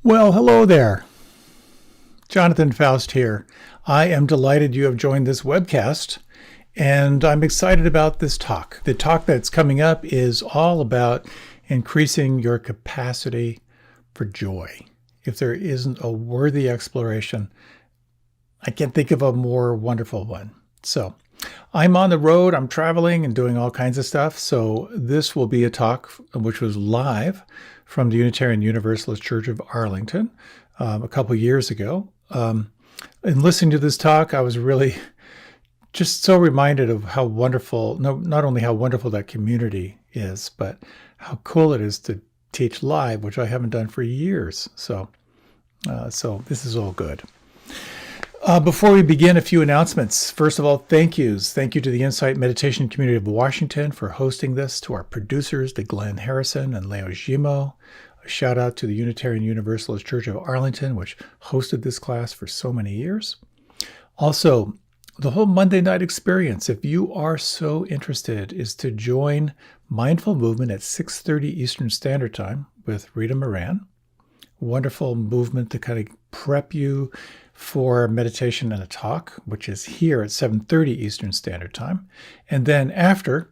Well, hello there. Jonathan Foust here. I am delighted you have joined this webcast, and I'm excited about this talk. The talk that's coming up is all about increasing your capacity for joy. If there isn't a worthy exploration, I can't think of a more wonderful one. So, I'm on the road, I'm traveling and doing all kinds of stuff. So, this will be a talk which was live from the Unitarian Universalist Church of Arlington a couple years ago. In listening to this talk, I was really just so reminded of how wonderful, not only how wonderful that community is, but how cool it is to teach live, which I haven't done for years. So this is all good. Before we begin, a few announcements. First of all, thank yous. Thank you to the Insight Meditation Community of Washington for hosting this, to our producers, to Glenn Harrison and Leo Gimo. A shout out to the Unitarian Universalist Church of Arlington, which hosted this class for so many years. Also, the whole Monday night experience, if you are so interested, is to join Mindful Movement at 6:30 Eastern Standard Time with Rita Moran. Wonderful movement to kind of prep you for meditation and a talk, which is here at 7:30 Eastern Standard Time. And then after,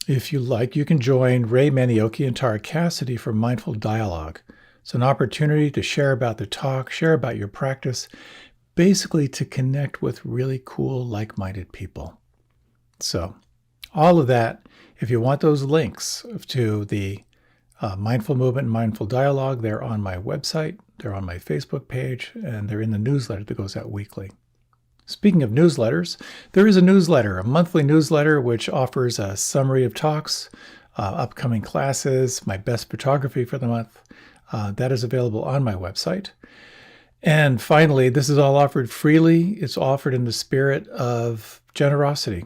if you like, you can join Ray Manioki and Tara Cassidy for Mindful Dialogue. It's an opportunity to share about the talk, share about your practice, basically to connect with really cool, like-minded people. So all of that, if you want those links to the Mindful Movement and Mindful Dialogue, they're on my website, they're on my Facebook page, and they're in the newsletter that goes out weekly. Speaking of newsletters, there is a newsletter, a monthly newsletter, which offers a summary of talks, upcoming classes, my best photography for the month. That is available on my website. And finally, this is all offered freely. It's offered in the spirit of generosity.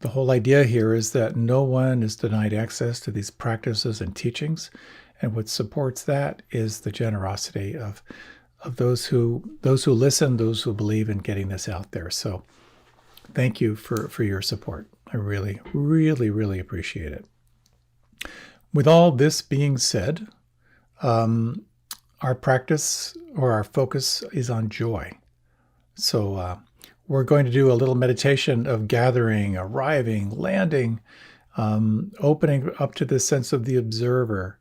The whole idea here is that no one is denied access to these practices and teachings. And what supports that is the generosity of those who listen, those who believe in getting this out there. So thank you for your support. I really, really, really appreciate it. With all this being said, our practice or our focus is on joy. So we're going to do a little meditation of gathering, arriving, landing, opening up to the sense of the observer.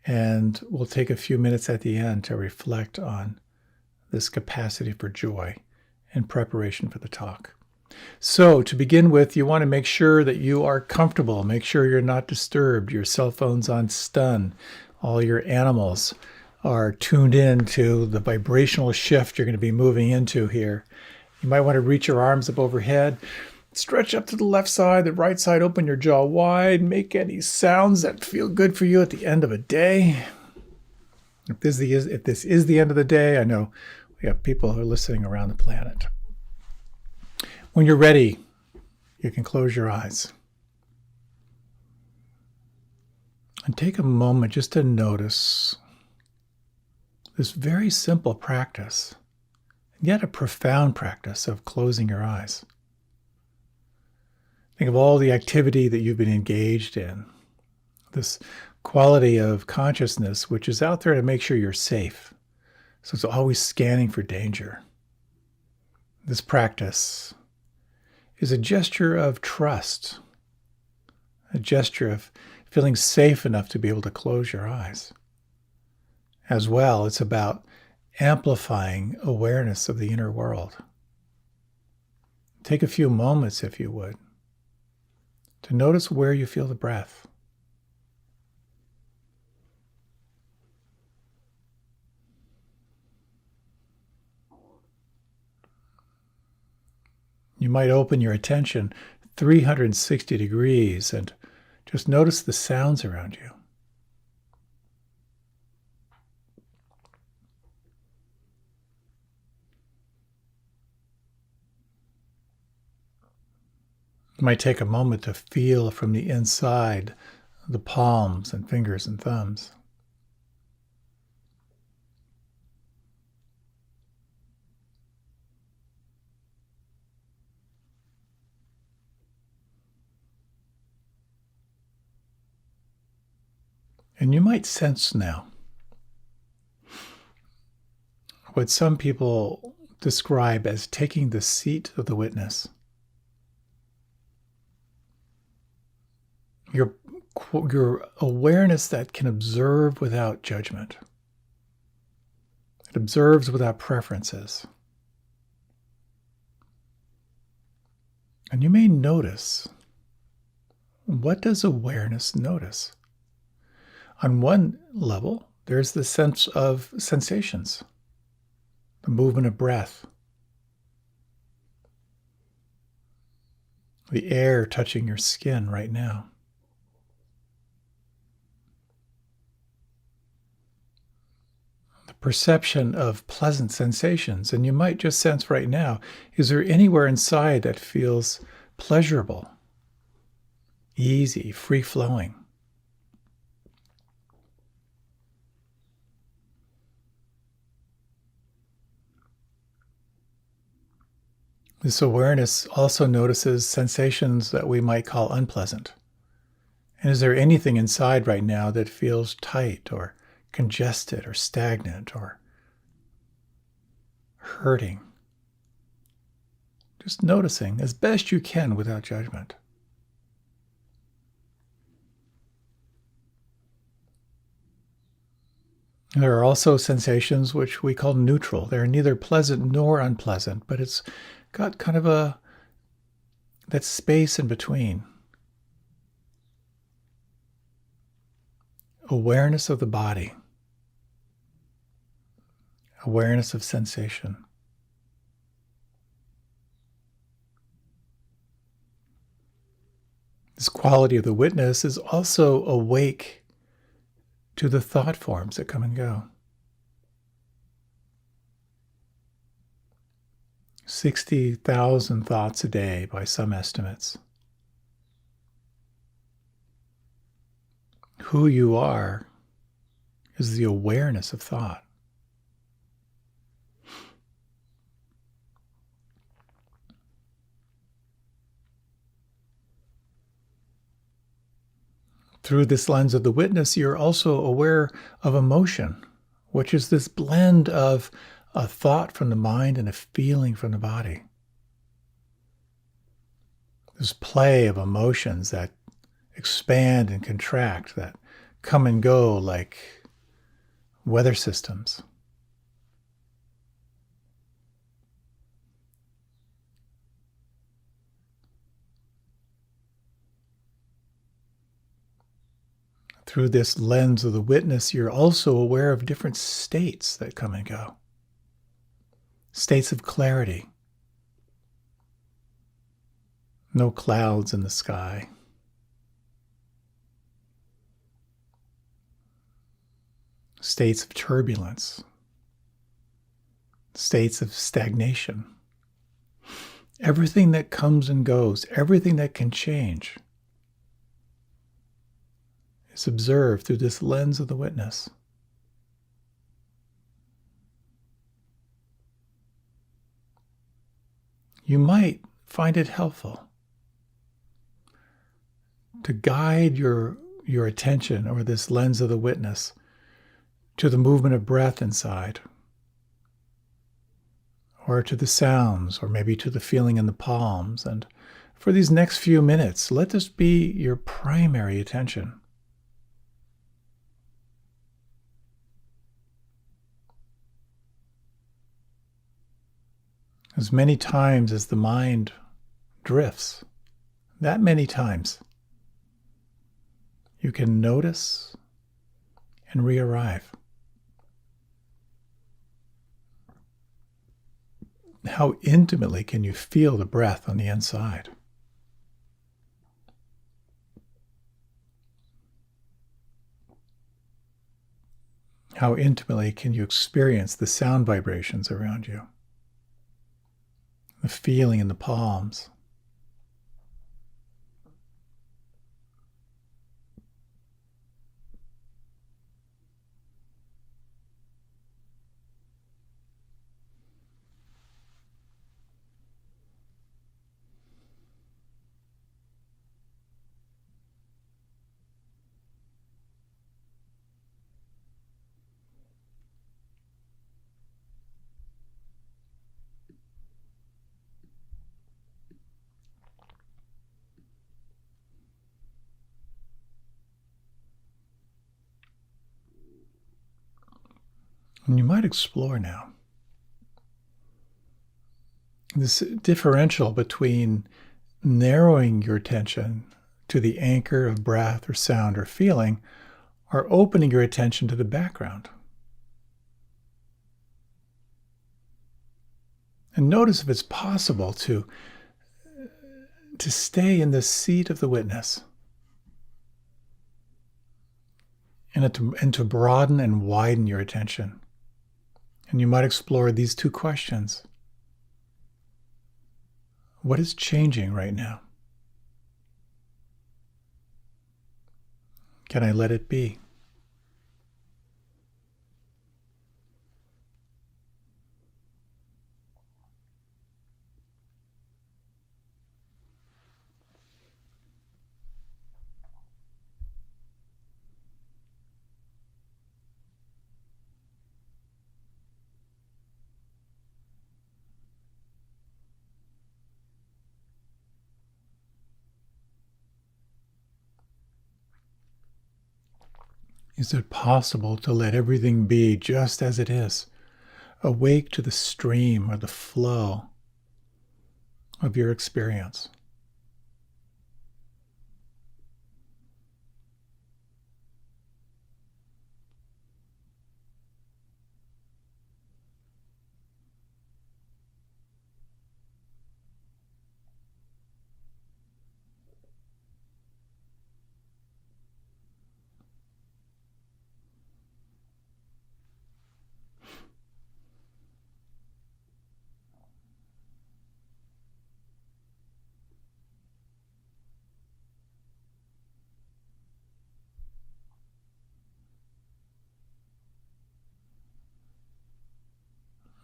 And we'll take a few minutes at the end to reflect on this capacity for joy in preparation for the talk. So to begin with, you want to make sure that you are comfortable. Make sure you're not disturbed. Your cell phone's on stun. All your animals are tuned in to the vibrational shift you're going to be moving into here. You might want to reach your arms up overhead. Stretch up to the left side, the right side, open your jaw wide. Make any sounds that feel good for you at the end of a day. If this is the end of the day, I know we have people who are listening around the planet. When you're ready, you can close your eyes. And take a moment just to notice this very simple practice, yet a profound practice of closing your eyes. Think of all the activity that you've been engaged in, this quality of consciousness which is out there to make sure you're safe. So it's always scanning for danger. This practice is a gesture of trust, a gesture of feeling safe enough to be able to close your eyes. As well, it's about amplifying awareness of the inner world. Take a few moments, if you would, to notice where you feel the breath. You might open your attention 360 degrees and just notice the sounds around you. You might take a moment to feel from the inside the palms and fingers and thumbs. And you might sense now what some people describe as taking the seat of the witness. Your awareness that can observe without judgment. It observes without preferences. And you may notice, what does awareness notice? On one level, there's the sense of sensations, the movement of breath, the air touching your skin right now. The perception of pleasant sensations, and you might just sense right now, is there anywhere inside that feels pleasurable, easy, free-flowing? This awareness also notices sensations that we might call unpleasant. And is there anything inside right now that feels tight or congested or stagnant or hurting? Just noticing as best you can without judgment. There are also sensations which we call neutral. They're neither pleasant nor unpleasant, but it's got kind of that space in between. Awareness of the body. Awareness of sensation. This quality of the witness is also awake to the thought forms that come and go. 60,000 thoughts a day by some estimates. Who you are is the awareness of thought. Through this lens of the witness, you're also aware of emotion, which is this blend of a thought from the mind and a feeling from the body. This play of emotions that expand and contract, that come and go like weather systems. Through this lens of the witness, you're also aware of different states that come and go. States of clarity. No clouds in the sky. States of turbulence. States of stagnation. Everything that comes and goes, everything that can change, is observed through this lens of the witness. You might find it helpful to guide your attention, or this lens of the witness, to the movement of breath inside, or to the sounds, or maybe to the feeling in the palms. And for these next few minutes, let this be your primary attention. As many times as the mind drifts, that many times, you can notice and re-arrive. How intimately can you feel the breath on the inside? How intimately can you experience the sound vibrations around you? The feeling in the palms. And you might explore now this differential between narrowing your attention to the anchor of breath or sound or feeling, or opening your attention to the background. And notice if it's possible to stay in the seat of the witness and to broaden and widen your attention. And you might explore these two questions. What is changing right now? Can I let it be? Is it possible to let everything be just as it is, awake to the stream or the flow of your experience?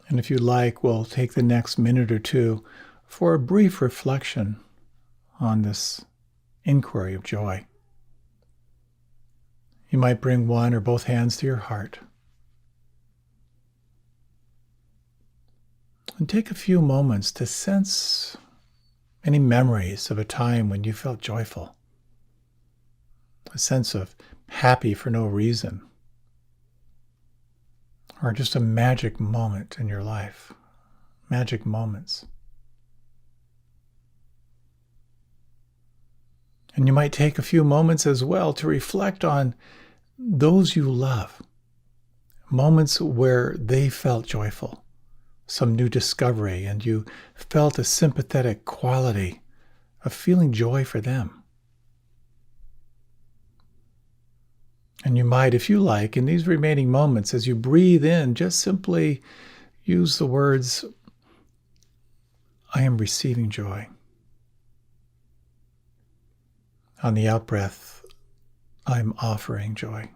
And if you like, we'll take the next minute or two for a brief reflection on this inquiry of joy. You might bring one or both hands to your heart and take a few moments to sense any memories of a time when you felt joyful, a sense of happy for no reason, or just a magic moment in your life, magic moments. And you might take a few moments as well to reflect on those you love, moments where they felt joyful, some new discovery, and you felt a sympathetic quality of feeling joy for them. And you might, if you like, in these remaining moments, as you breathe in, just simply use the words, I am receiving joy. On the out-breath, I'm offering joy.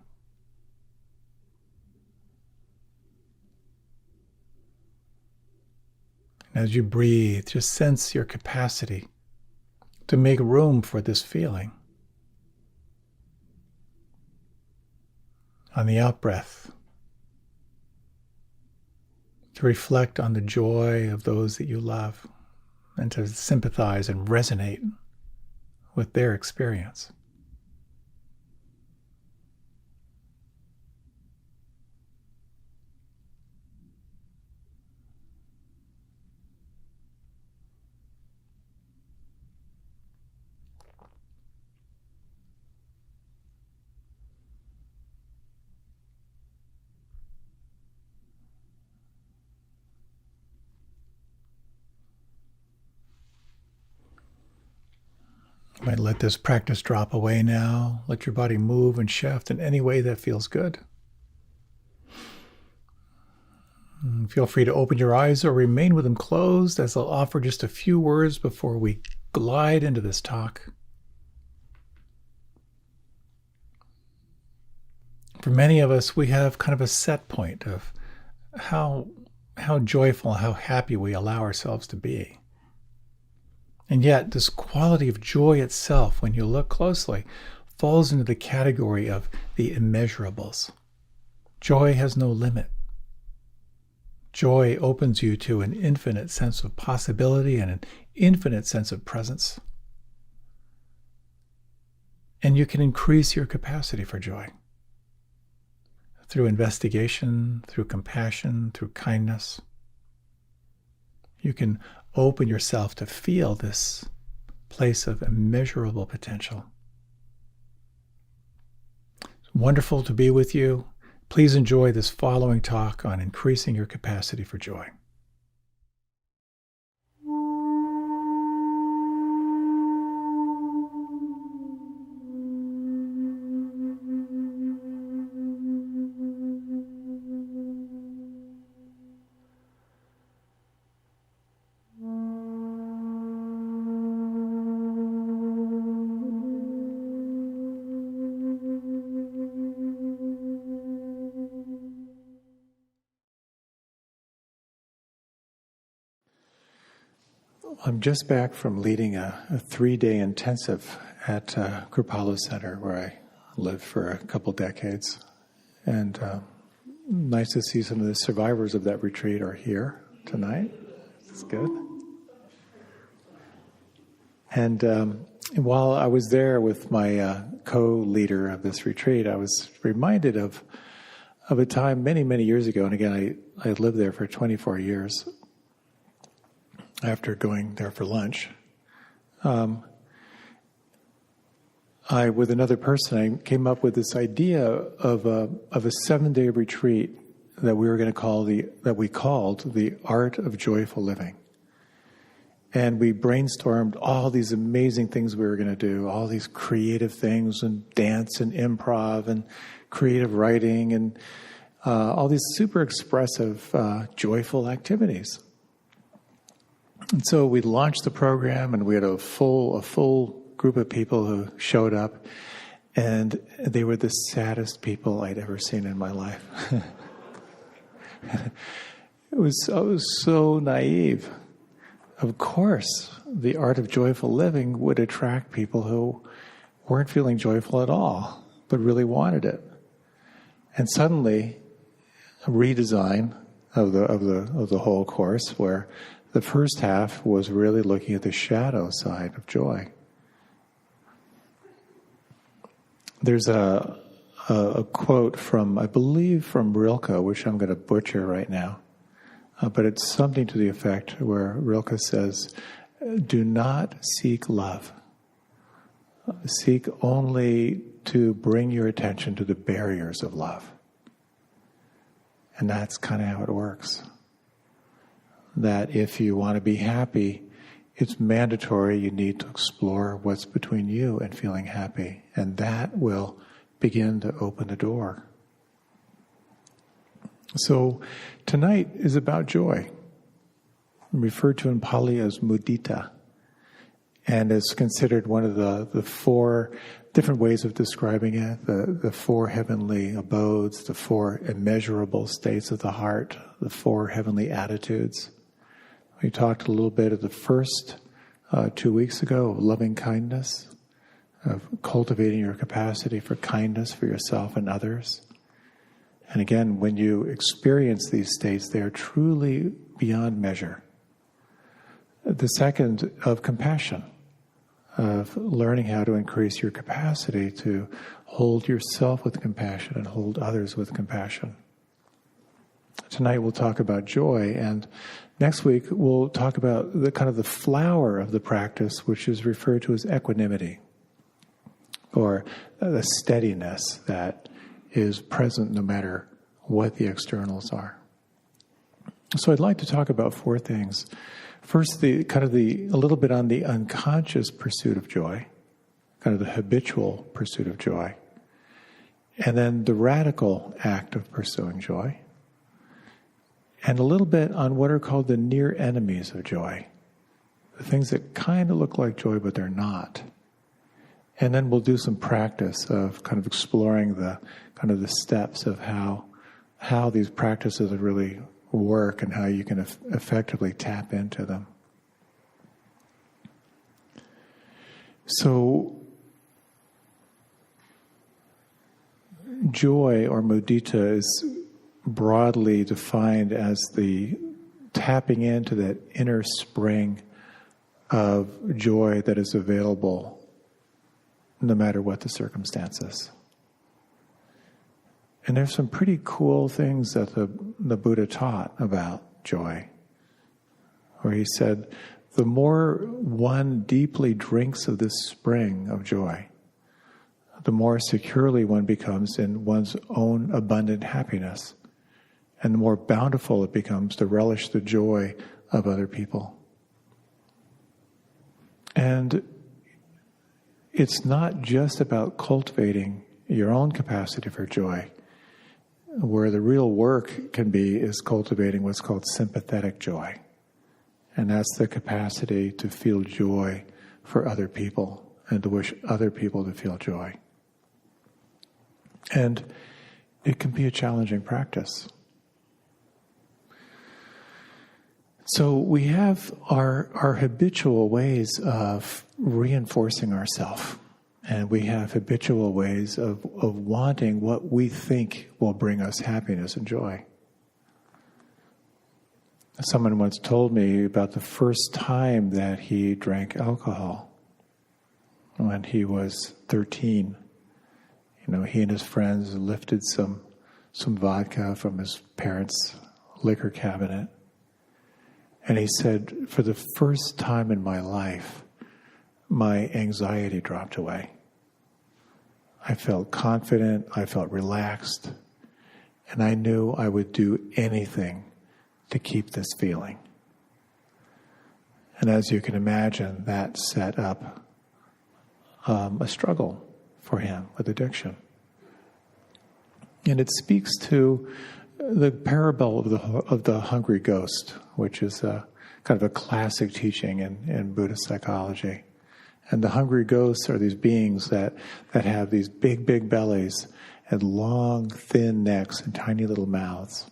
And as you breathe, just sense your capacity to make room for this feeling. On the out-breath, to reflect on the joy of those that you love and to sympathize and resonate with their experience. You might let this practice drop away now. Let your body move and shift in any way that feels good. And feel free to open your eyes or remain with them closed as I'll offer just a few words before we glide into this talk. For many of us, we have kind of a set point of how joyful, how happy we allow ourselves to be. And yet, this quality of joy itself, when you look closely, falls into the category of the immeasurables. Joy has no limit. Joy opens you to an infinite sense of possibility and an infinite sense of presence. And you can increase your capacity for joy through investigation, through compassion, through kindness. You can open yourself to feel this place of immeasurable potential. It's wonderful to be with you. Please enjoy this following talk on increasing your capacity for joy. I'm just back from leading a 3-day intensive at Kripalu Center, where I lived for a couple decades. And nice to see some of the survivors of that retreat are here tonight. That's good. And while I was there with my co-leader of this retreat, I was reminded of a time many, many years ago. And again, I lived there for 24 years. After going there for lunch, I, with another person, I came up with this idea of a 7-day retreat that we were going to called the Art of Joyful Living. And we brainstormed all these amazing things we were going to do, all these creative things, and dance and improv and creative writing and all these super expressive, joyful activities. And so we launched the program, and we had a full group of people who showed up, and they were the saddest people I'd ever seen in my life. I was so naive. Of course, the Art of Joyful Living would attract people who weren't feeling joyful at all, but really wanted it. And suddenly, a redesign of the whole course, where the first half was really looking at the shadow side of joy. There's a quote from, I believe, from Rilke, which I'm going to butcher right now, but it's something to the effect where Rilke says, "Do not seek love. Seek only to bring your attention to the barriers of love." And that's kind of how it works. That if you want to be happy, it's mandatory you need to explore what's between you and feeling happy. And that will begin to open the door. So tonight is about joy, referred to in Pali as mudita, and is considered one of the 4 different ways of describing it, the 4 heavenly abodes, the 4 immeasurable states of the heart, the 4 heavenly attitudes. We talked a little bit of the first 2 weeks ago of loving kindness, of cultivating your capacity for kindness for yourself and others. And again, when you experience these states, they are truly beyond measure. The second of compassion, of learning how to increase your capacity to hold yourself with compassion and hold others with compassion. Tonight we'll talk about joy, and next week we'll talk about the kind of the flower of the practice, which is referred to as equanimity, or the steadiness that is present no matter what the externals are. So I'd like to talk about 4 things. First, a little bit on the unconscious pursuit of joy, kind of the habitual pursuit of joy, and then the radical act of pursuing joy, and a little bit on what are called the near enemies of joy, the things that kind of look like joy but they're not. And then we'll do some practice of kind of exploring the steps of how these practices really work and how you can effectively tap into them. So, joy, or mudita, is broadly defined as the tapping into that inner spring of joy that is available no matter what the circumstances. And there's some pretty cool things that the Buddha taught about joy, where he said, the more one deeply drinks of this spring of joy, the more securely one becomes in one's own abundant happiness, and the more bountiful it becomes to relish the joy of other people. And it's not just about cultivating your own capacity for joy. Where the real work can be is cultivating what's called sympathetic joy. And that's the capacity to feel joy for other people and to wish other people to feel joy. And it can be a challenging practice. So we have our habitual ways of reinforcing ourselves. And we have habitual ways of wanting what we think will bring us happiness and joy. Someone once told me about the first time that he drank alcohol when he was 13. He and his friends lifted some vodka from his parents' liquor cabinet. And he said, for the first time in my life, my anxiety dropped away. I felt confident, I felt relaxed, and I knew I would do anything to keep this feeling. And as you can imagine, that set up a struggle for him with addiction. And it speaks to the parable of the hungry ghost, which is kind of a classic teaching in Buddhist psychology. And the hungry ghosts are these beings that have these big, big bellies and long, thin necks and tiny little mouths.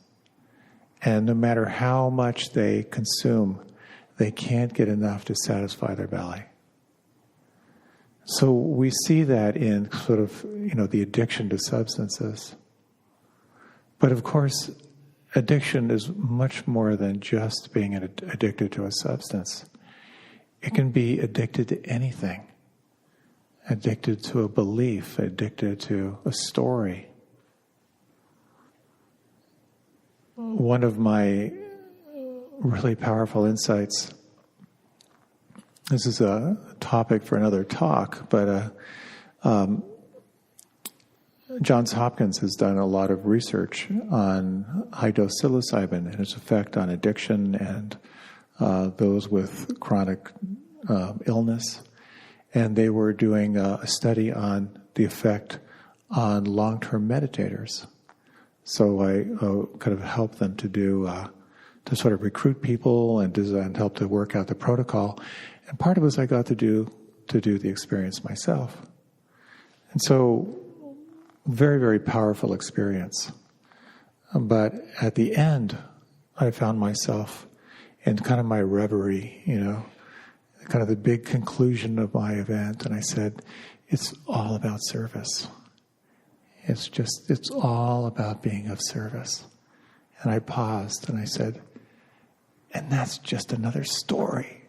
And no matter how much they consume, they can't get enough to satisfy their belly. So we see that in sort of, the addiction to substances. But of course, addiction is much more than just being addicted to a substance. It can be addicted to anything. Addicted to a belief, addicted to a story. One of my really powerful insights, this is a topic for another talk, but Johns Hopkins has done a lot of research on high-dose psilocybin and its effect on addiction and those with chronic illness. And they were doing a study on the effect on long-term meditators. So I kind of helped them to sort of recruit people and help to work out the protocol. And part of it was I got to do the experience myself. And so, very, very powerful experience. But at the end, I found myself in kind of my reverie, kind of the big conclusion of my event. And I said, it's all about service. It's all about being of service. And I paused and I said, and that's just another story.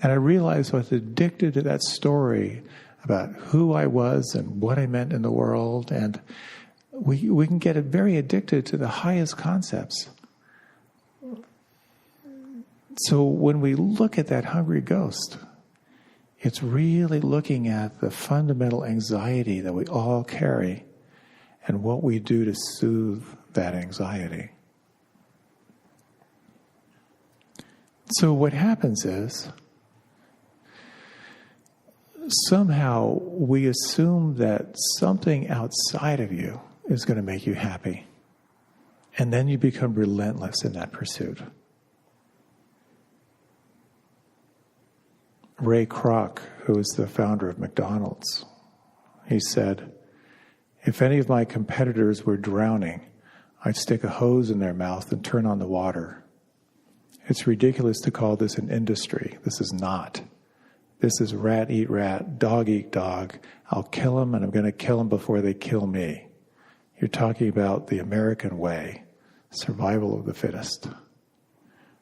And I realized I was addicted to that story about who I was and what I meant in the world. And we can get very addicted to the highest concepts. So when we look at that hungry ghost, it's really looking at the fundamental anxiety that we all carry and what we do to soothe that anxiety. So what happens is, somehow we assume that something outside of you is going to make you happy. And then you become relentless in that pursuit. Ray Kroc, who is the founder of McDonald's, he said, if any of my competitors were drowning, I'd stick a hose in their mouth and turn on the water. It's ridiculous to call this an industry. This is not. This is rat eat rat, dog eat dog. I'll kill them and I'm going to kill them before they kill me. You're talking about the American way, survival of the fittest.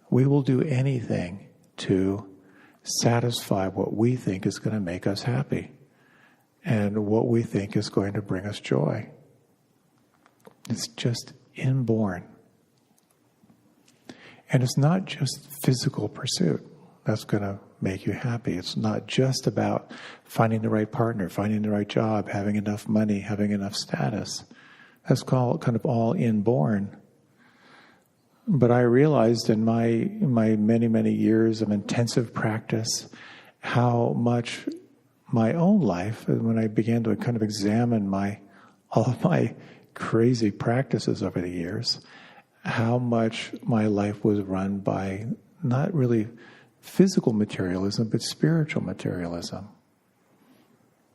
We will do anything to satisfy what we think is going to make us happy and what we think is going to bring us joy. It's just inborn. And it's not just physical pursuit that's going to make you happy. It's not just about finding the right partner, finding the right job, having enough money, having enough status. That's called kind of all inborn. But I realized in my many, many years of intensive practice how much my own life, when I began to kind of examine all of my crazy practices over the years, how much my life was run by not really physical materialism, but spiritual materialism.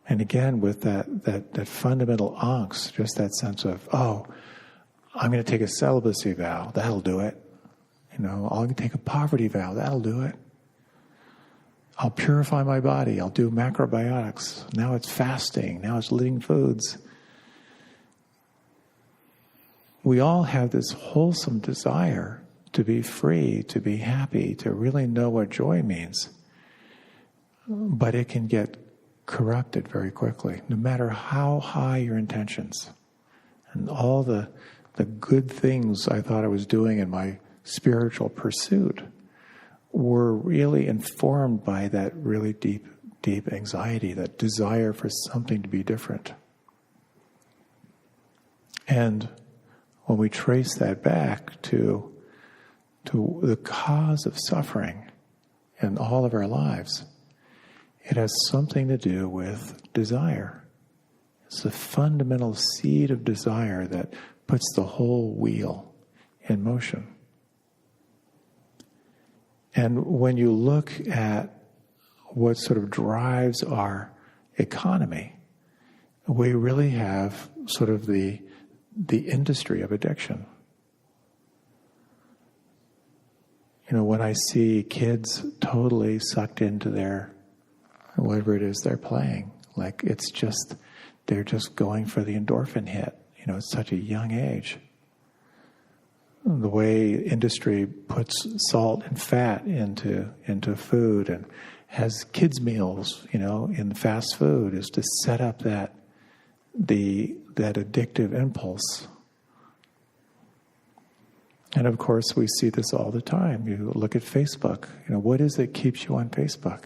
And again, with that fundamental angst, just that sense of, oh, I'm going to take a celibacy vow, that'll do it. I'll take a poverty vow, that'll do it. I'll purify my body, I'll do macrobiotics. Now it's fasting, now it's living foods. We all have this wholesome desire to be free, to be happy, to really know what joy means. But it can get corrupted very quickly, no matter how high your intentions. And all the good things I thought I was doing in my spiritual pursuit were really informed by that really deep, deep anxiety, that desire for something to be different. And when we trace that back to the cause of suffering in all of our lives, it has something to do with desire. It's the fundamental seed of desire that puts the whole wheel in motion. And when you look at what sort of drives our economy, we really have sort of the industry of addiction. When I see kids totally sucked into their, whatever it is they're playing, like they're just going for the endorphin hit, at such a young age. The way industry puts salt and fat into food and has kids' meals, in fast food, is to set up that addictive impulse. And of course, we see this all the time. You look at Facebook. What is it that keeps you on Facebook?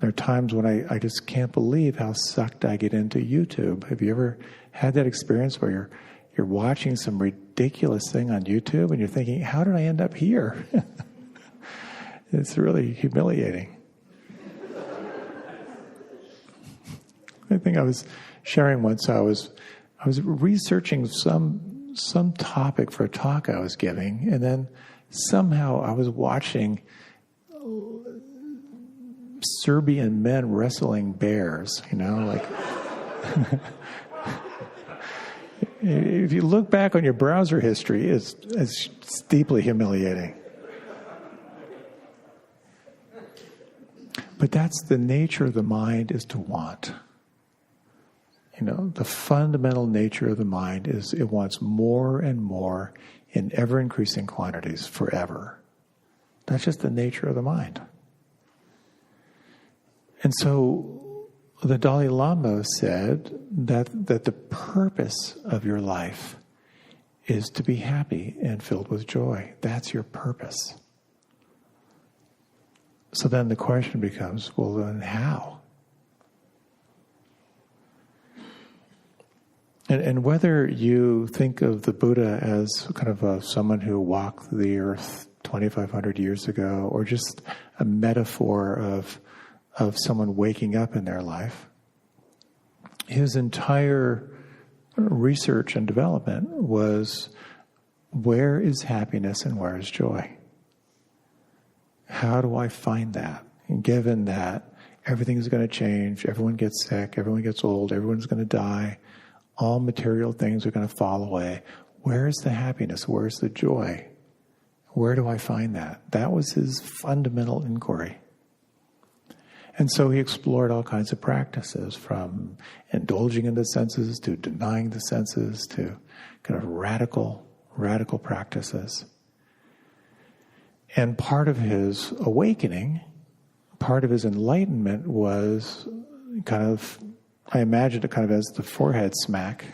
There are times when I just can't believe how sucked I get into YouTube. Have you ever had that experience where you're watching some ridiculous thing on YouTube and you're thinking, how did I end up here? It's really humiliating. I think I was sharing once, I was researching some topic for a talk I was giving, and then somehow I was watching Serbian men wrestling bears, like if you look back on your browser history, it's deeply humiliating. But that's the nature of the mind, is to want. The fundamental nature of the mind is it wants more and more in ever-increasing quantities forever. That's just the nature of the mind. And so the Dalai Lama said that the purpose of your life is to be happy and filled with joy. That's your purpose. So then the question becomes, well, then how? And whether you think of the Buddha as kind of someone who walked the earth 2,500 years ago, or just a metaphor of someone waking up in their life, his entire research and development was, where is happiness and where is joy? How do I find that? And given that everything is going to change, everyone gets sick, everyone gets old, everyone's going to die, all material things are going to fall away. Where is the happiness? Where is the joy? Where do I find that? That was his fundamental inquiry. And so he explored all kinds of practices, from indulging in the senses to denying the senses to kind of radical practices. And part of his awakening, part of his enlightenment was kind of, I imagined it kind of as the forehead smack,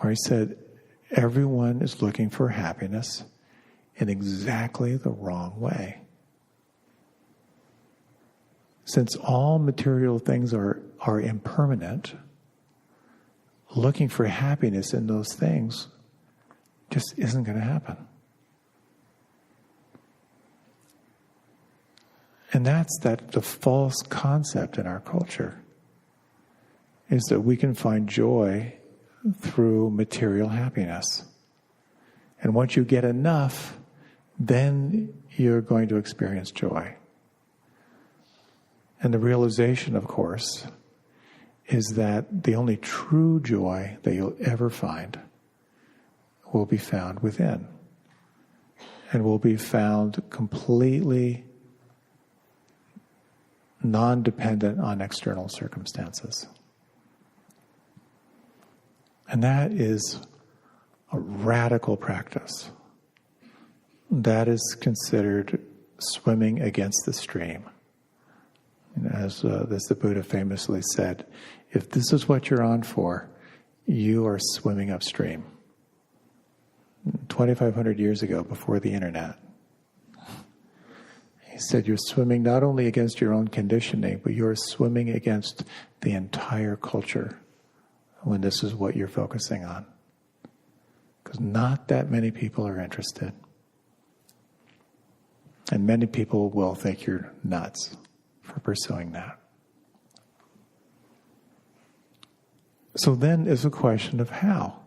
where he said, everyone is looking for happiness in exactly the wrong way. Since all material things are impermanent, looking for happiness in those things just isn't going to happen. And that's the false concept in our culture, is that we can find joy through material happiness. And once you get enough, then you're going to experience joy. And the realization, of course, is that the only true joy that you'll ever find will be found within, and will be found completely non-dependent on external circumstances. And that is a radical practice. That is considered swimming against the stream. And as the Buddha famously said, if this is what you're on for, you are swimming upstream. 2,500 years ago, before the internet, he said you're swimming not only against your own conditioning, but you're swimming against the entire culture when this is what you're focusing on. Because not that many people are interested. And many people will think you're nuts for pursuing that. So then is a question of how.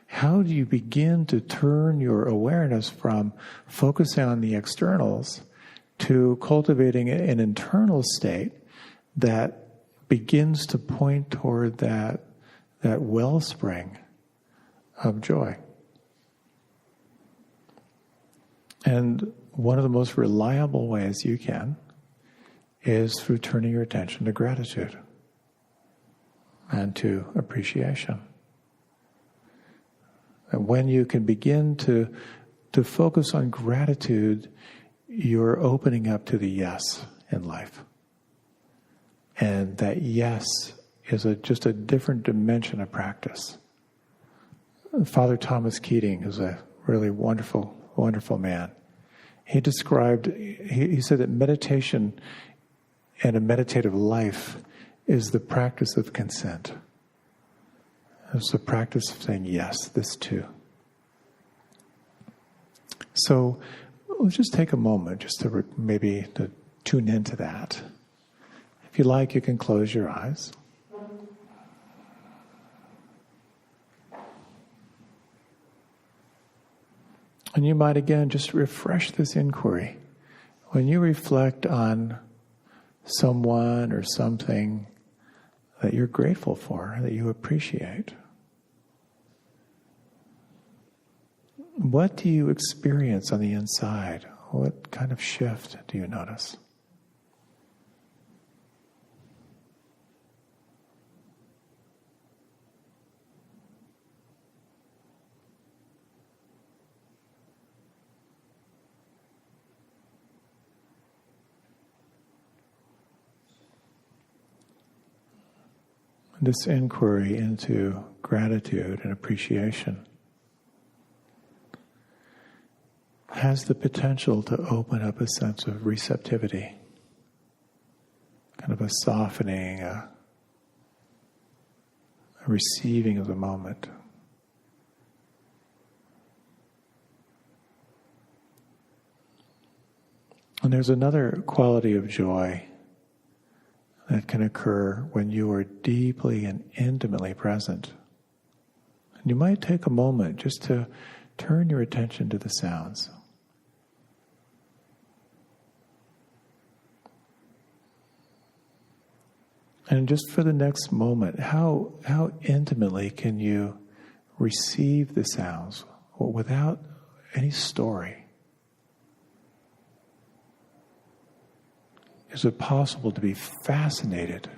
How do you begin to turn your awareness from focusing on the externals to cultivating an internal state that begins to point toward that wellspring of joy? And one of the most reliable ways you can is through turning your attention to gratitude and to appreciation. And when you can begin to focus on gratitude, you're opening up to the yes in life. And that yes is just a different dimension of practice. Father Thomas Keating is a really wonderful, wonderful man. He described, he said that meditation and a meditative life is the practice of consent. It's the practice of saying, yes, this too. So let's just take a moment just to maybe to tune into that. If you like, you can close your eyes. And you might again just refresh this inquiry. When you reflect on someone or something that you're grateful for, that you appreciate, what do you experience on the inside? What kind of shift do you notice? This inquiry into gratitude and appreciation has the potential to open up a sense of receptivity, kind of a softening, a receiving of the moment. And there's another quality of joy that can occur when you are deeply and intimately present. And you might take a moment just to turn your attention to the sounds. And just for the next moment, how intimately can you receive the sounds without any story? Is it possible to be fascinated?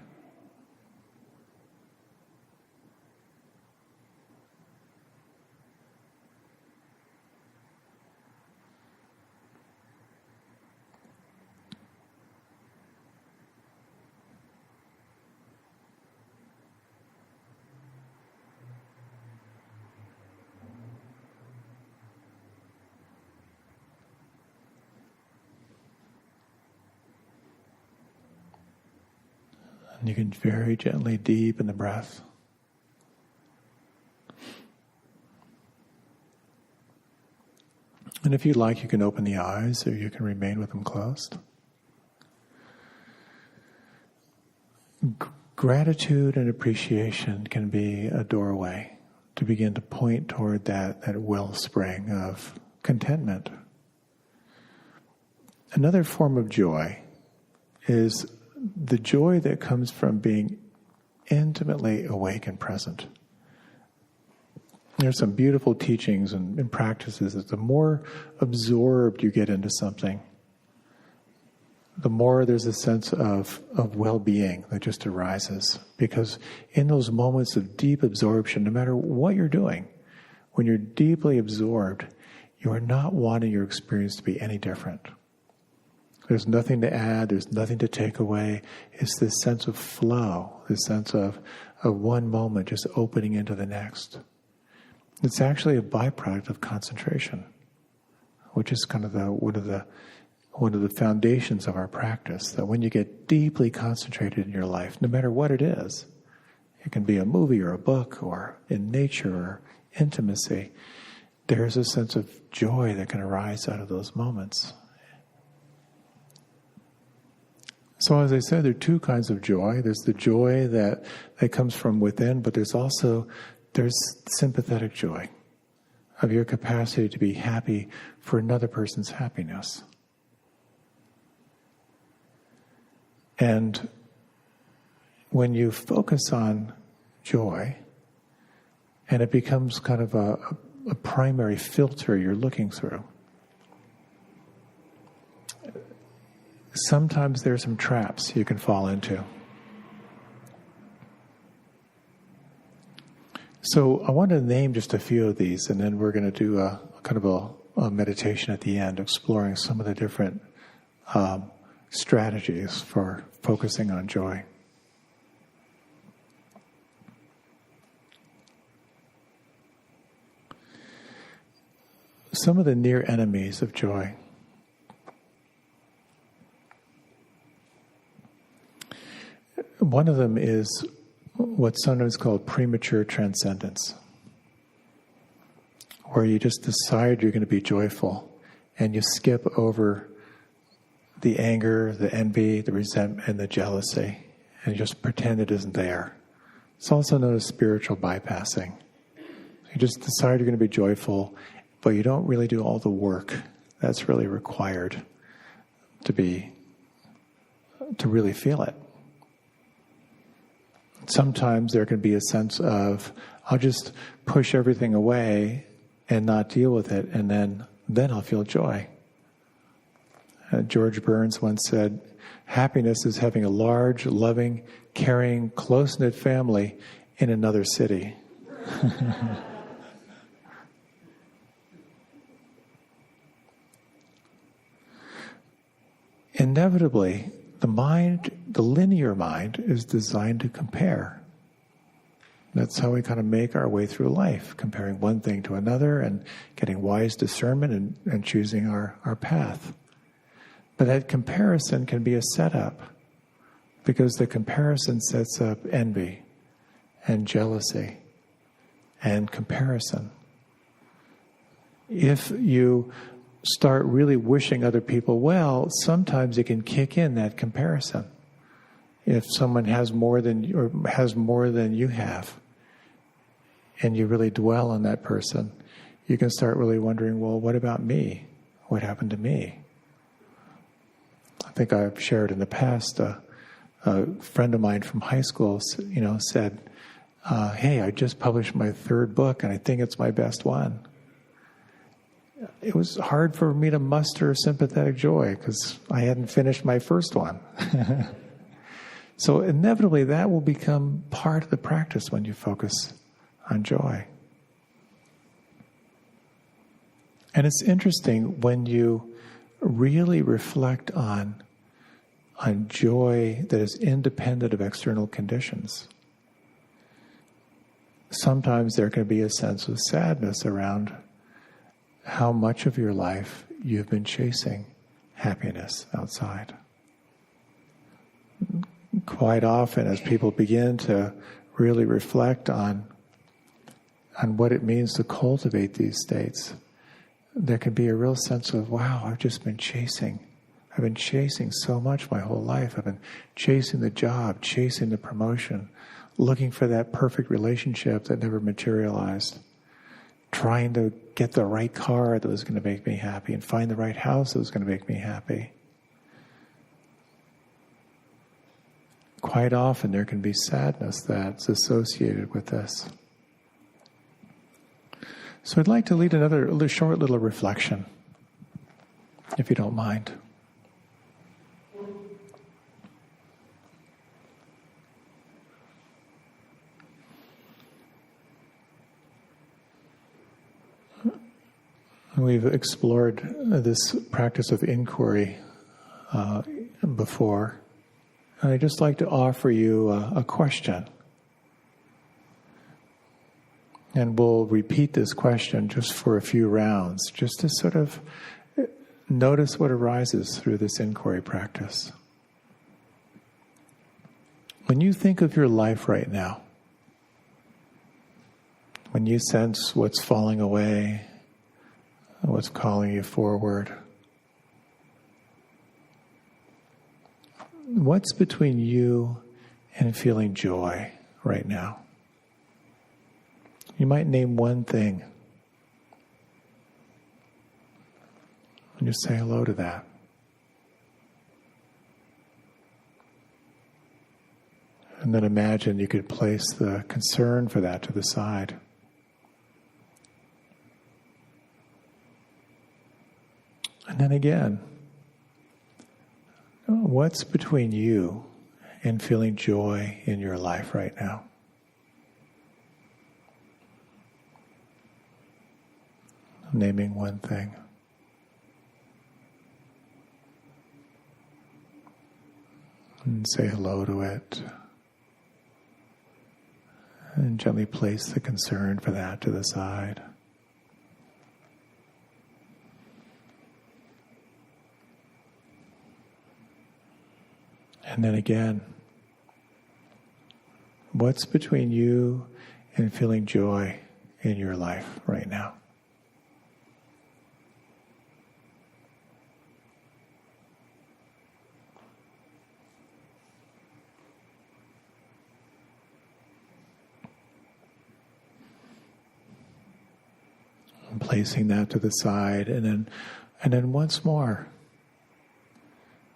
And you can very gently deepen the breath. And if you'd like, you can open the eyes or you can remain with them closed. Gratitude and appreciation can be a doorway to begin to point toward that wellspring of contentment. Another form of joy is the joy that comes from being intimately awake and present. There's some beautiful teachings and practices that the more absorbed you get into something, the more there's a sense of well-being that just arises. Because in those moments of deep absorption, no matter what you're doing, when you're deeply absorbed, you are not wanting your experience to be any different. There's nothing to add, there's nothing to take away. It's this sense of flow, this sense of one moment just opening into the next. It's actually a byproduct of concentration, which is kind of one of the foundations of our practice. That when you get deeply concentrated in your life, no matter what it is, it can be a movie or a book or in nature or intimacy, there's a sense of joy that can arise out of those moments. So as I said, there are two kinds of joy. There's the joy that comes from within, but there's sympathetic joy of your capacity to be happy for another person's happiness. And when you focus on joy, and it becomes kind of a primary filter you're looking through, sometimes there's some traps you can fall into. So I want to name just a few of these, and then we're going to do a kind of a meditation at the end, exploring some of the different strategies for focusing on joy. Some of the near enemies of joy. One of them is what's sometimes called premature transcendence, where you just decide you're going to be joyful and you skip over the anger, the envy, the resentment, and the jealousy, and you just pretend it isn't there. It's also known as spiritual bypassing. You just decide you're going to be joyful, but you don't really do all the work that's really required to really feel it. Sometimes there can be a sense of, I'll just push everything away and not deal with it, and then I'll feel joy. George Burns once said, happiness is having a large, loving, caring, close-knit family in another city. Inevitably, the linear mind is designed to compare. That's how we kind of make our way through life, comparing one thing to another and getting wise discernment and choosing our path. But that comparison can be a setup, because the comparison sets up envy and jealousy and comparison. If you start really wishing other people well, sometimes it can kick in that comparison. If someone has more than you have, and you really dwell on that person, you can start really wondering, well, what about me? What happened to me? I think I've shared in the past, a friend of mine from high school, said, hey, I just published my third book and I think it's my best one. It was hard for me to muster sympathetic joy because I hadn't finished my first one. So inevitably that will become part of the practice when you focus on joy. And it's interesting when you really reflect on joy that is independent of external conditions. Sometimes there can be a sense of sadness around how much of your life you've been chasing happiness outside. Quite often, as people begin to really reflect on what it means to cultivate these states, there can be a real sense of, wow, I've just been chasing. I've been chasing so much my whole life. I've been chasing the job, chasing the promotion, looking for that perfect relationship that never materialized, trying to get the right car that was going to make me happy and find the right house that was going to make me happy. Quite often there can be sadness that's associated with this. So I'd like to lead another short little reflection, if you don't mind. We've explored this practice of inquiry before. And I'd just like to offer you a question. And we'll repeat this question just for a few rounds, just to sort of notice what arises through this inquiry practice. When you think of your life right now, when you sense what's falling away, what's calling you forward, what's between you and feeling joy right now? You might name one thing and just say hello to that. And then imagine you could place the concern for that to the side. And then again, what's between you and feeling joy in your life right now? Naming one thing. And say hello to it. And gently place the concern for that to the side. And then again, what's between you and feeling joy in your life right now? And placing that to the side, and then once more.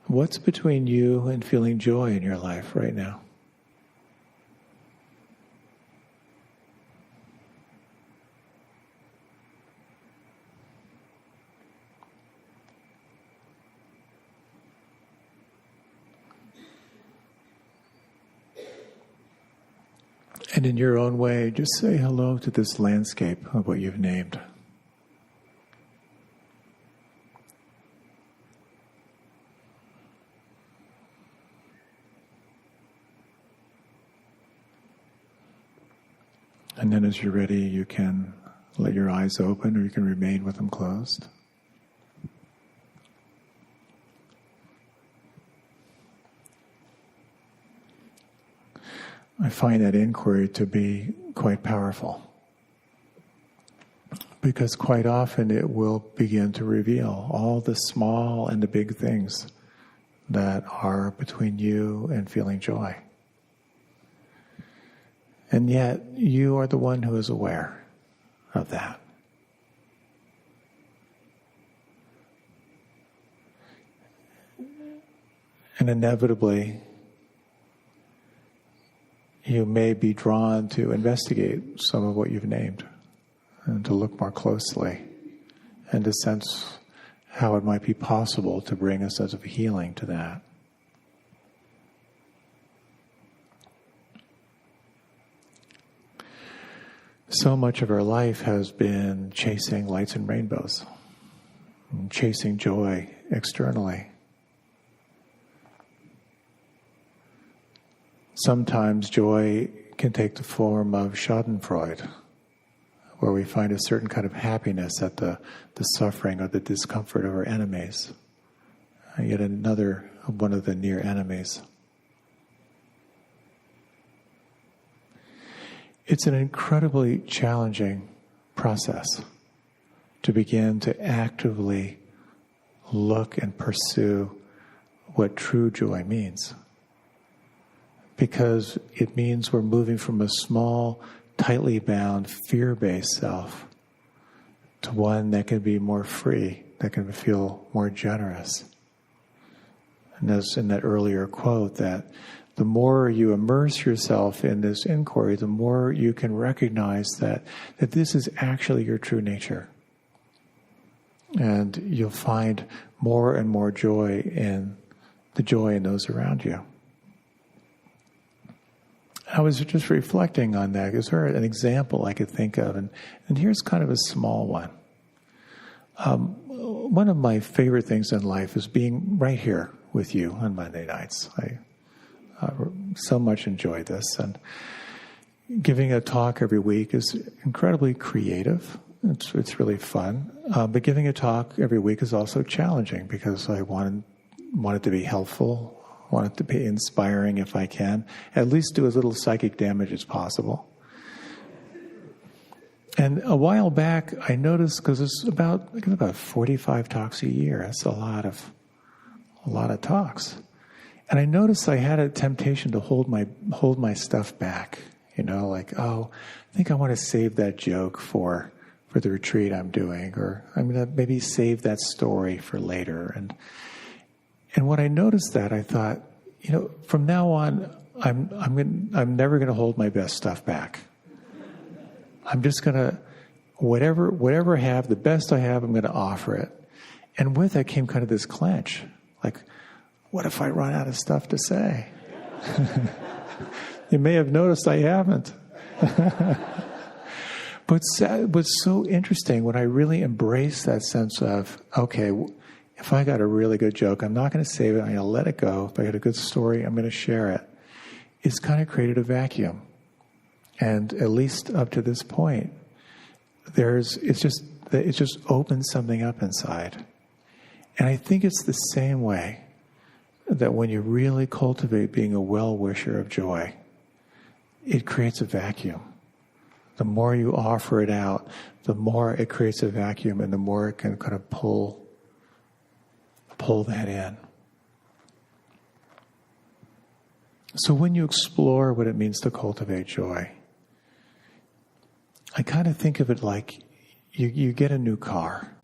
What's between you and feeling joy in your life right now? And in your own way, just say hello to this landscape of what you've named. And then as you're ready, you can let your eyes open, or you can remain with them closed. I find that inquiry to be quite powerful, because quite often it will begin to reveal all the small and the big things that are between you and feeling joy. And yet, you are the one who is aware of that. And inevitably, you may be drawn to investigate some of what you've named and to look more closely and to sense how it might be possible to bring a sense of healing to that. So much of our life has been chasing lights and rainbows, and chasing joy externally. Sometimes joy can take the form of schadenfreude, where we find a certain kind of happiness at the suffering or the discomfort of our enemies, yet another one of the near enemies. It's an incredibly challenging process to begin to actively look and pursue what true joy means. Because it means we're moving from a small, tightly bound, fear-based self to one that can be more free, that can feel more generous. And as in that earlier quote, that the more you immerse yourself in this inquiry, the more you can recognize that this is actually your true nature. And you'll find more and more joy in those around you. I was just reflecting on that. Is there an example I could think of? And here's kind of a small one. One of my favorite things in life is being right here with you on Monday nights. I so much enjoy this. And giving a talk every week is incredibly creative. It's really fun. But giving a talk every week is also challenging because I want it to be helpful, want it to be inspiring if I can, at least do as little psychic damage as possible. And a while back, I noticed, because it's about 45 talks a year. That's a lot of talks. And I noticed I had a temptation to hold my stuff back. Like, I think I want to save that joke for the retreat I'm doing, or I'm going to maybe save that story for later. And when I noticed that, I thought, from now on, I'm never going to hold my best stuff back. I'm just going to, whatever I have, the best I have, I'm going to offer it. And with that came kind of this clench. Like, what if I run out of stuff to say? You may have noticed I haven't. But what's so interesting, when I really embrace that sense of, okay, if I got a really good joke, I'm not going to save it, I'm going to let it go. If I got a good story, I'm going to share it. It's kind of created a vacuum. And at least up to this point, it's just opened something up inside. And I think it's the same way that when you really cultivate being a well-wisher of joy, it creates a vacuum. The more you offer it out, the more it creates a vacuum, and the more it can kind of pull that in. So when you explore what it means to cultivate joy, I kind of think of it like you get a new car.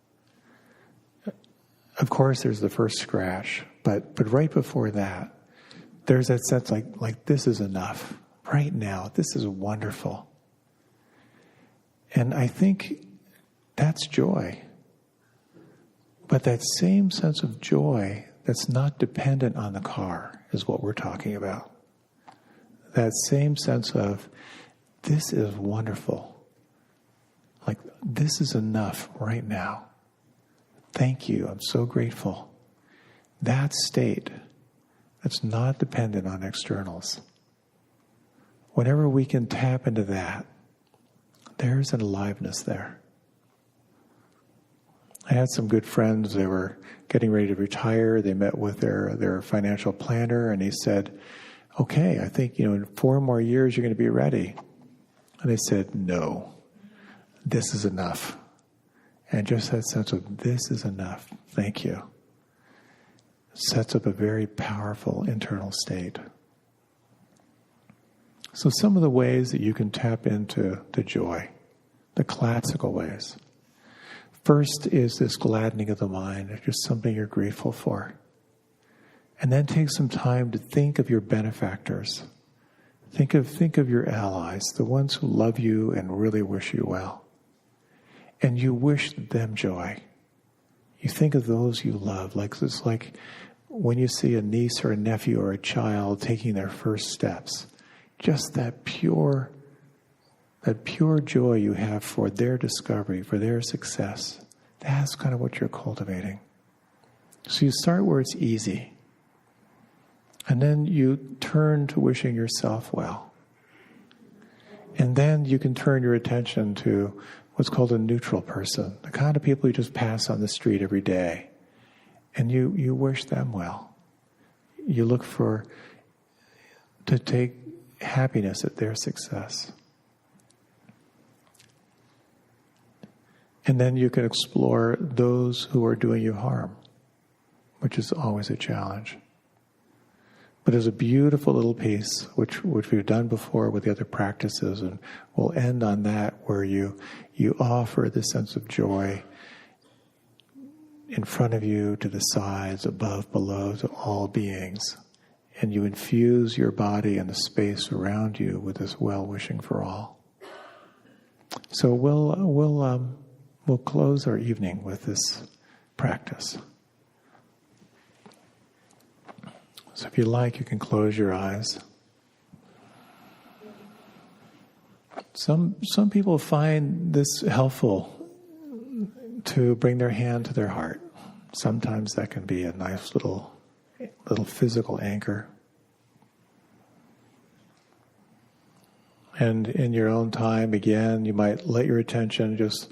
Of course, there's the first scratch, but right before that, there's that sense like this is enough. Right now, this is wonderful. And I think that's joy. But that same sense of joy that's not dependent on the car is what we're talking about. That same sense of, this is wonderful. Like, this is enough right now. Thank you, I'm so grateful. That state that's not dependent on externals. Whenever we can tap into that, there's an aliveness there. I had some good friends, they were getting ready to retire. They met with their financial planner, and he said, okay, I think, in 4 more years you're going to be ready. And they said, no, this is enough. And just that sense of, this is enough, thank you, sets up a very powerful internal state. So some of the ways that you can tap into the joy, the classical ways. First is this gladdening of the mind, just something you're grateful for. And then take some time to think of your benefactors. Think of your allies, the ones who love you and really wish you well. And you wish them joy. You think of those you love, like when you see a niece or a nephew or a child taking their first steps. Just that pure joy you have for their discovery, for their success. That's kind of what you're cultivating. So you start where it's easy. And then you turn to wishing yourself well. And then you can turn your attention to what's called a neutral person, the kind of people you just pass on the street every day. And you wish them well. You look to take happiness at their success. And then you can explore those who are doing you harm, which is always a challenge. But there's a beautiful little piece, which we've done before with the other practices, and we'll end on that, where you offer this sense of joy in front of you, to the sides, above, below, to all beings. And you infuse your body and the space around you with this well-wishing for all. So we'll close our evening with this practice. So if you like, you can close your eyes. Some people find this helpful to bring their hand to their heart. Sometimes that can be a nice little physical anchor. And in your own time, again, you might let your attention just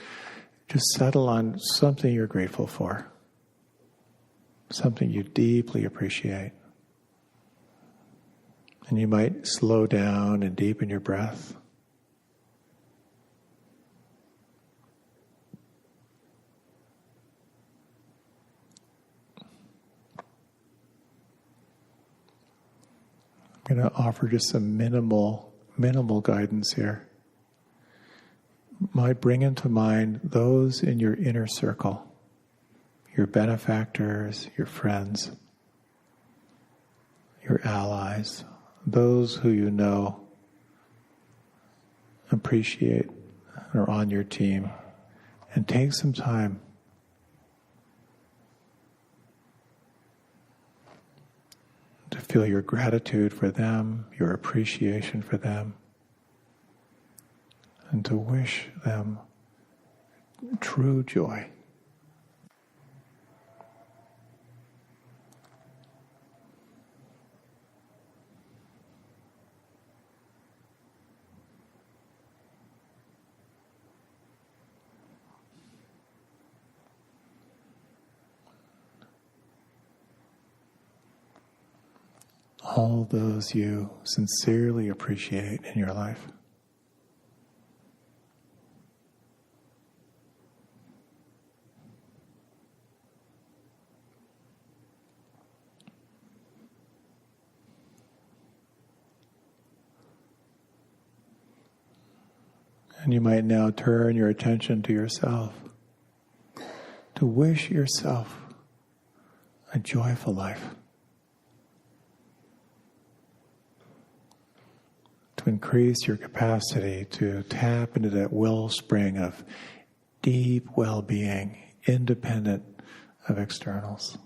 settle on something you're grateful for, something you deeply appreciate. And you might slow down and deepen your breath. I'm going to offer just some minimal guidance here. Might bring into mind those in your inner circle, your benefactors, your friends, your allies, those who you know appreciate are on your team, and take some time to feel your gratitude for them, your appreciation for them, and to wish them true joy. All those you sincerely appreciate in your life. And you might now turn your attention to yourself, to wish yourself a joyful life, to increase your capacity to tap into that wellspring of deep well-being, independent of externals.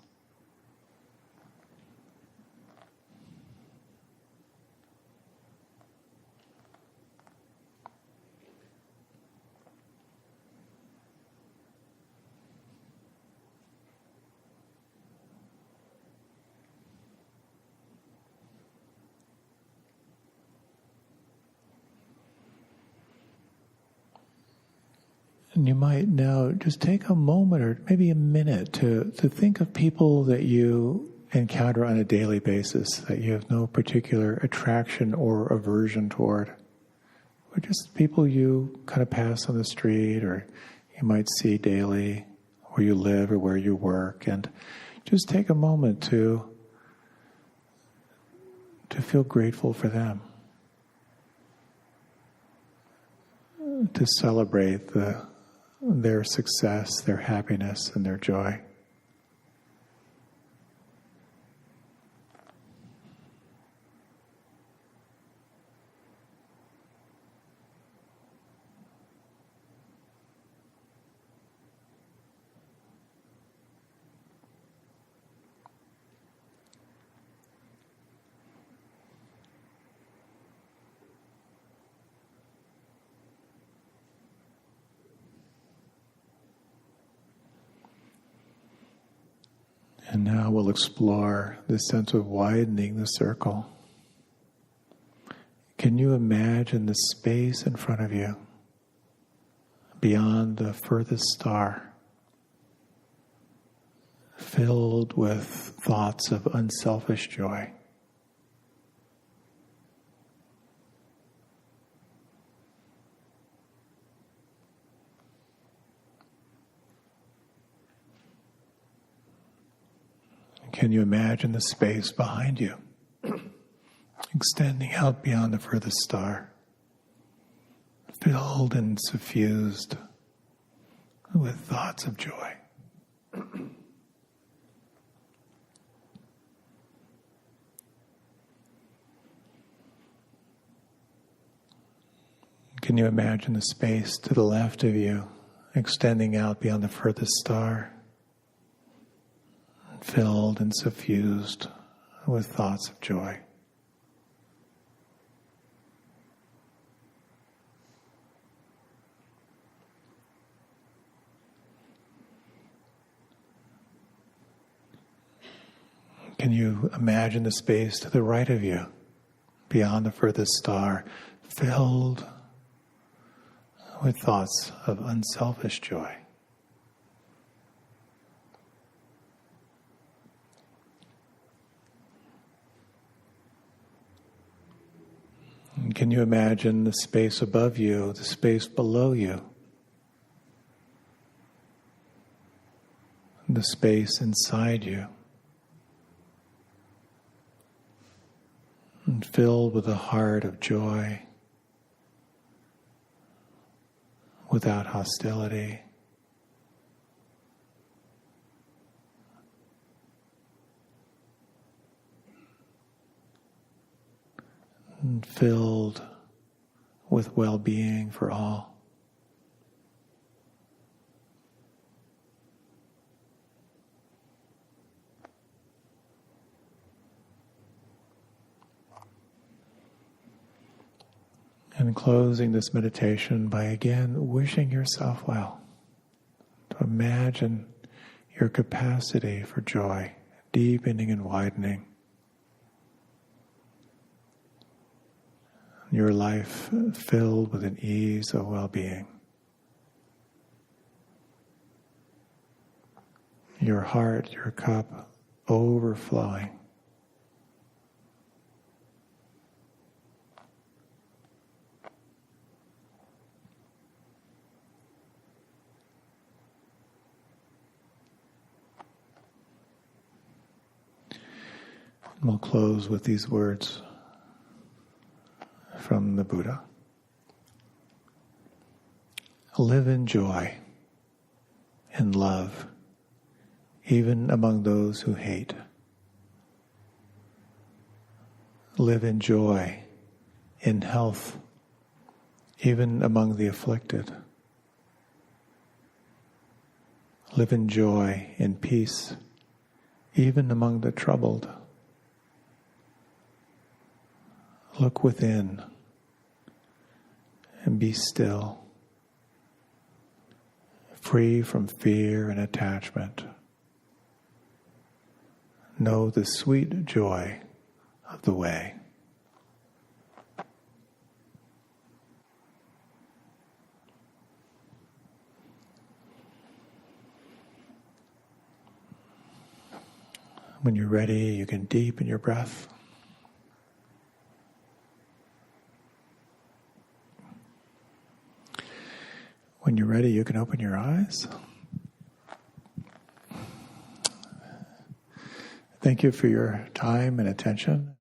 And you might now just take a moment or maybe a minute to think of people that you encounter on a daily basis that you have no particular attraction or aversion toward. Or just people you kind of pass on the street or you might see daily where you live or where you work. And just take a moment to feel grateful for them. To celebrate their success, their happiness, and their joy. And now we'll explore this sense of widening the circle. Can you imagine the space in front of you, beyond the furthest star, filled with thoughts of unselfish joy? Can you imagine the space behind you, extending out beyond the furthest star, filled and suffused with thoughts of joy? Can you imagine the space to the left of you, extending out beyond the furthest star, filled and suffused with thoughts of joy? Can you imagine the space to the right of you, beyond the furthest star, filled with thoughts of unselfish joy? And can you imagine the space above you, the space below you, the space inside you, and filled with a heart of joy, without hostility, and filled with well-being for all? And closing this meditation by again wishing yourself well, to imagine your capacity for joy deepening and widening, your life filled with an ease of well-being, your heart, your cup overflowing. We'll close with these words from the Buddha. Live in joy, in love, even among those who hate. Live in joy, in health, even among the afflicted. Live in joy, in peace, even among the troubled. Look within and be still, free from fear and attachment. Know the sweet joy of the way. When you're ready, you can deepen your breath. When you're ready, you can open your eyes. Thank you for your time and attention.